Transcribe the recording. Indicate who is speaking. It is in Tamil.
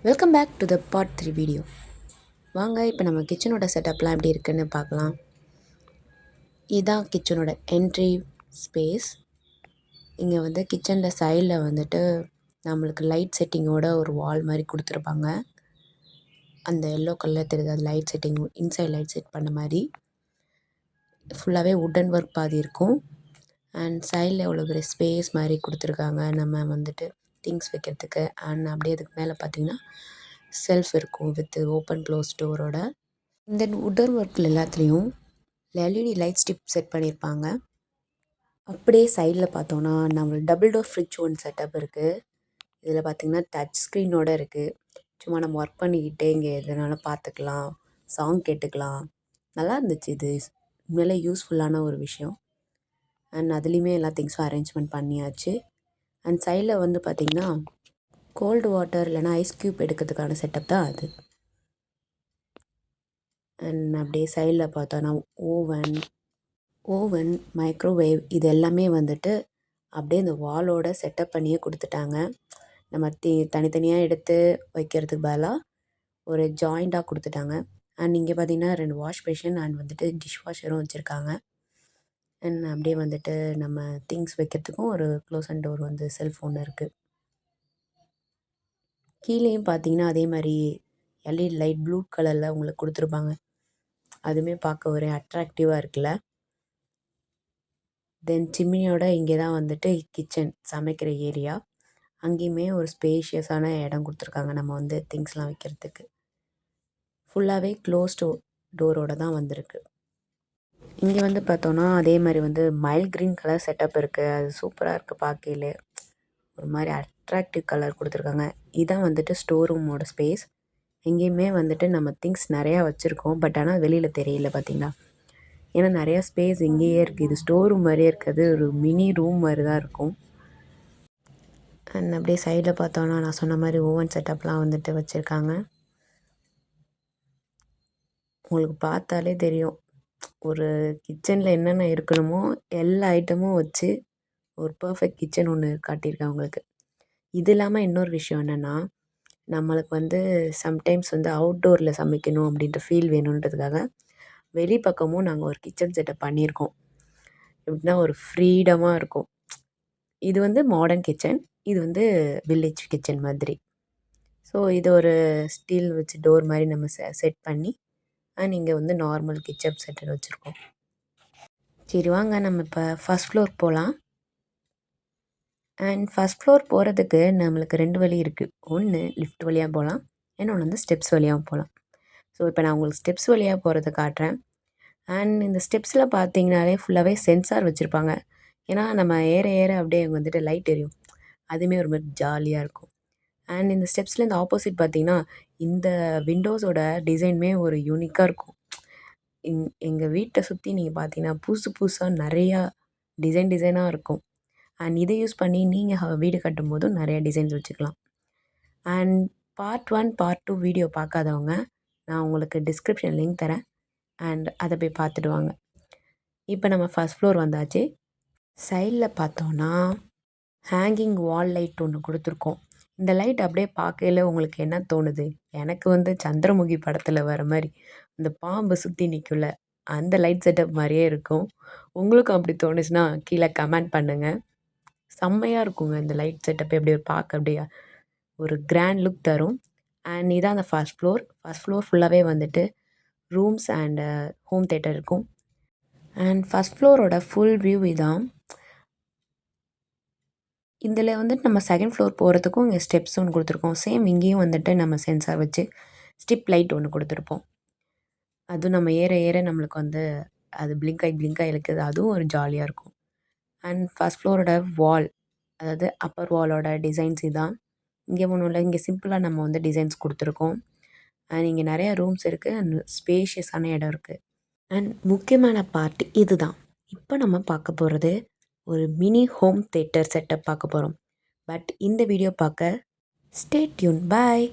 Speaker 1: Welcome back to the part 3 வீடியோ. வாங்க இப்போ நம்ம கிச்சனோட செட்டப்லாம் எப்படி இருக்குன்னு பார்க்கலாம். இதுதான் கிச்சனோட என்ட்ரி ஸ்பேஸ். இங்கே வந்து கிச்சனில் சைடில் வந்துட்டு நம்மளுக்கு லைட் செட்டிங்கோட ஒரு வால் மாதிரி கொடுத்துருப்பாங்க. அந்த எல்லோ கலர் தெரியுது, அது light setting, inside light set பண்ண மாதிரி. ஃபுல்லாகவே வுட்டன் ஒர்க் பாதி இருக்கும். அண்ட் சைடில் எவ்வளோ பெரிய ஸ்பேஸ் மாதிரி கொடுத்துருக்காங்க நம்ம வந்துட்டு திங்ஸ் வைக்கிறதுக்கு. அண்ட் அப்படியே அதுக்கு மேலே பார்த்தீங்கன்னா செல்ஃப் இருக்கும் வித் ஓப்பன் க்ளோஸ் டோரோட. இந்த வுட்டன் ஒர்க்கில் எல்லாத்துலேயும் எல்இடி லைட் ஸ்டிப் செட் பண்ணியிருப்பாங்க. அப்படியே சைடில் பார்த்தோன்னா நம்மளுக்கு double door fridge one setup இருக்குது. இதில் பார்த்திங்கன்னா டச் ஸ்க்ரீனோடு இருக்குது. சும்மா நம்ம ஒர்க் பண்ணிக்கிட்டே இங்கே எதுனாலும் பார்த்துக்கலாம், சாங் கேட்டுக்கலாம். நல்லா இருந்துச்சு. இது உண்மையிலே யூஸ்ஃபுல்லான ஒரு விஷயம். அண்ட் அதுலேயுமே எல்லா திங்ஸும் அரேஞ்ச்மெண்ட் பண்ணியாச்சு. அண்ட் சைடில் வந்து பார்த்திங்கன்னா கோல்டு வாட்டர் இல்லைனா ஐஸ் க்யூப் எடுக்கிறதுக்கான செட்டப் தான் அது. அண்ட் அப்படியே சைடில் பார்த்தோன்னா ஓவன் மைக்ரோவேவ் இது எல்லாமே வந்துட்டு அப்படியே இந்த வாலோட செட்டப் பண்ணியே கொடுத்துட்டாங்க. நம்ம தனித்தனியாக எடுத்து வைக்கிறதுக்கு பதிலாக ஒரு ஜாயிண்டாக கொடுத்துட்டாங்க. அண்ட் இங்கே பார்த்திங்கன்னா 2 வாஷ் பேஷன் அண்ட் வந்துட்டு டிஷ் வாஷரும் வச்சுருக்காங்க. அண்ட் அப்படியே வந்துட்டு நம்ம திங்ஸ் வைக்கிறதுக்கும் ஒரு க்ளோஸ் அண்ட் டோர் வந்து செல்ஃபோன் இருக்குது. கீழேயும் பார்த்தீங்கன்னா அதே மாதிரி எல்இடி லைட் ப்ளூ கலரில் உங்களுக்கு கொடுத்துருப்பாங்க. அதுவுமே பார்க்க ஒரு அட்ராக்டிவாக இருக்குல்ல. தென் சிம்மினியோட இங்கே தான் வந்துட்டு கிச்சன் சமைக்கிற ஏரியா. அங்கேயுமே ஒரு ஸ்பேஷியஸான இடம் கொடுத்துருக்காங்க நம்ம வந்து திங்ஸ்லாம் வைக்கிறதுக்கு. ஃபுல்லாகவே க்ளோஸ்டு டோரோடு தான் வந்திருக்கு. இங்கே வந்து பார்த்தோன்னா அதே மாதிரி வந்து மைல்ட் க்ரீன் கலர் செட்டப் இருக்குது. அது சூப்பராக இருக்குது பார்க்கையிலே. ஒரு மாதிரி அட்ராக்டிவ் கலர் கொடுத்துருக்காங்க. இதான் வந்துட்டு ஸ்டோர் ரூமோட ஸ்பேஸ். எங்கேயுமே வந்துட்டு நம்ம திங்ஸ் நிறையா வச்சுருக்கோம். பட் ஆனால் வெளியில் தெரியல பார்த்தீங்களா. ஏன்னா நிறையா ஸ்பேஸ் இங்கேயே இருக்குது. இது ஸ்டோர் ரூம் மாதிரியே இருக்காது, ஒரு மினி ரூம் மாதிரி தான் இருக்கும். அண்ட் அப்படியே சைடில் பார்த்தோன்னா நான் சொன்ன மாதிரி ஓவன் செட்டப்லாம் வந்துட்டு வச்சுருக்காங்க. உங்களுக்கு பார்த்தாலே தெரியும், ஒரு கிச்சனில் என்னென்ன இருக்கணுமோ எல்லா ஐட்டமும் வச்சு ஒரு பர்ஃபெக்ட் கிச்சன் ஒன்று காட்டியிருக்கேன் உங்களுக்கு. இது இல்லாமல் இன்னொரு விஷயம் என்னென்னா, நம்மளுக்கு வந்து சம்டைம்ஸ் வந்து அவுட்டோரில் சமைக்கணும் அப்படின்ற ஃபீல் வேணுன்றதுக்காக வெளிப்பக்கமும் நாங்கள் ஒரு கிச்சன் செட்டப் பண்ணியிருக்கோம். எப்படின்னா ஒரு ஃப்ரீடமாக இருக்கும். இது வந்து மாடர்ன் கிச்சன், இது வந்து வில்லேஜ் கிச்சன் மாதிரி. ஸோ இது ஒரு ஸ்டீல் வச்சு டோர் மாதிரி நம்ம செட் பண்ணி அண்ட் இங்கே வந்து நார்மல் கிச்சன் செட்டர் வச்சுருக்கோம். சரி வாங்க நம்ம இப்போ ஃபஸ்ட் ஃப்ளோர் போகலாம். அண்ட் ஃபஸ்ட் ஃப்ளோர் போகிறதுக்கு நம்மளுக்கு 2 வழி இருக்குது. ஒன்று லிஃப்ட் வழியாக போகலாம், இன்னொன்று வந்து ஸ்டெப்ஸ் வழியாகவும் போகலாம். ஸோ இப்போ நான் உங்களுக்கு ஸ்டெப்ஸ் வழியாக போகிறத காட்டுறேன். அண்ட் இந்த ஸ்டெப்ஸில் பார்த்தீங்கனாலே ஃபுல்லாகவே சென்சார் வச்சுருப்பாங்க. ஏன்னா நம்ம ஏற ஏற அப்படியே அங்கே வந்துட்டு லைட் எரியும். அதுவுமே ஒரு மாதிரி ஜாலியாக இருக்கும். அண்ட் இந்த ஸ்டெப்ஸில் இந்த ஆப்போசிட் பார்த்தீங்கன்னா இந்த விண்டோஸோட டிசைனுமே ஒரு யூனிக்காக இருக்கும். எங்கள் வீட்டை சுற்றி நீங்கள் பார்த்தீங்கன்னா புதுசு புதுசாக நிறையா டிசைனாக இருக்கும். அண்ட் இதை யூஸ் பண்ணி நீங்கள் வீடு கட்டும்போதும் நிறைய டிசைன்ஸ் வச்சுக்கலாம். அண்ட் பார்ட் 1 பார்ட் 2 வீடியோ பார்க்காதவங்க நான் உங்களுக்கு டிஸ்கிரிப்ஷன் லிங்க் தரேன். அண்ட் அதை போய் பார்த்துட்டு வாங்க. இப்போ நம்ம ஃபஸ்ட் ஃப்ளோர் வந்தாச்சு. சைடில் பார்த்தோன்னா ஹேங்கிங் வால் லைட் ஒன்று கொடுத்துருக்கோம். இந்த லைட் அப்படியே பார்க்கையில் உங்களுக்கு என்ன தோணுது? எனக்கு வந்து சந்திரமுகி படத்தில் வர மாதிரி அந்த பாம்பு சுற்றி நிற்கும்ல, அந்த லைட் செட்டப் மாதிரியே இருக்கும். உங்களுக்கும் அப்படி தோணுச்சுன்னா கீழே கமெண்ட் பண்ணுங்கள். செம்மையாக இருக்குங்க இந்த லைட் செட்டப். எப்படி ஒரு பார்க்க அப்படியே ஒரு கிராண்ட் லுக் தரும். அண்ட் இதான் அந்த ஃபஸ்ட் ஃப்ளோர். ஃபஸ்ட் ஃப்ளோர் ஃபுல்லாகவே வந்துட்டு ரூம்ஸ் அண்ட் ஹோம் தேட்டர் இருக்கும். அண்ட் ஃபஸ்ட் ஃப்ளோரோட ஃபுல் வியூ இதான். இதில் வந்துட்டு நம்ம செகண்ட் ஃப்ளோர் போகிறதுக்கும் இங்கே ஸ்டெப்ஸ் ஒன்று கொடுத்துருக்கோம். சேம் இங்கேயும் வந்துட்டு நம்ம சென்சார் வச்சு ஸ்ட்ரிப் லைட் ஒன்று கொடுத்துருப்போம். அதுவும் நம்ம ஏற ஏற நம்மளுக்கு வந்து அது பிளிங்காகி இழுக்குது. அதுவும் ஒரு ஜாலியாக இருக்கும். அண்ட் ஃபஸ்ட் ஃப்ளோரோட வால், அதாவது அப்பர் வாலோட டிசைன்ஸ் இதான். இங்கே ஒன்றும் இல்லை, இங்கே சிம்பிளாக நம்ம வந்து டிசைன்ஸ் கொடுத்துருக்கோம். அண்ட் இங்கே நிறையா ரூம்ஸ் இருக்குது அண்ட் ஸ்பேஷியஸான இடம் இருக்குது. அண்ட் முக்கியமான பார்ட் இது தான். இப்போ நம்ம பார்க்க போகிறது ஒரு மினி ஹோம் தேட்டர் செட்டப் பார்க்க போகிறோம். பட் இந்த வீடியோ பார்க்க ஸ்டே டியூன். பாய்.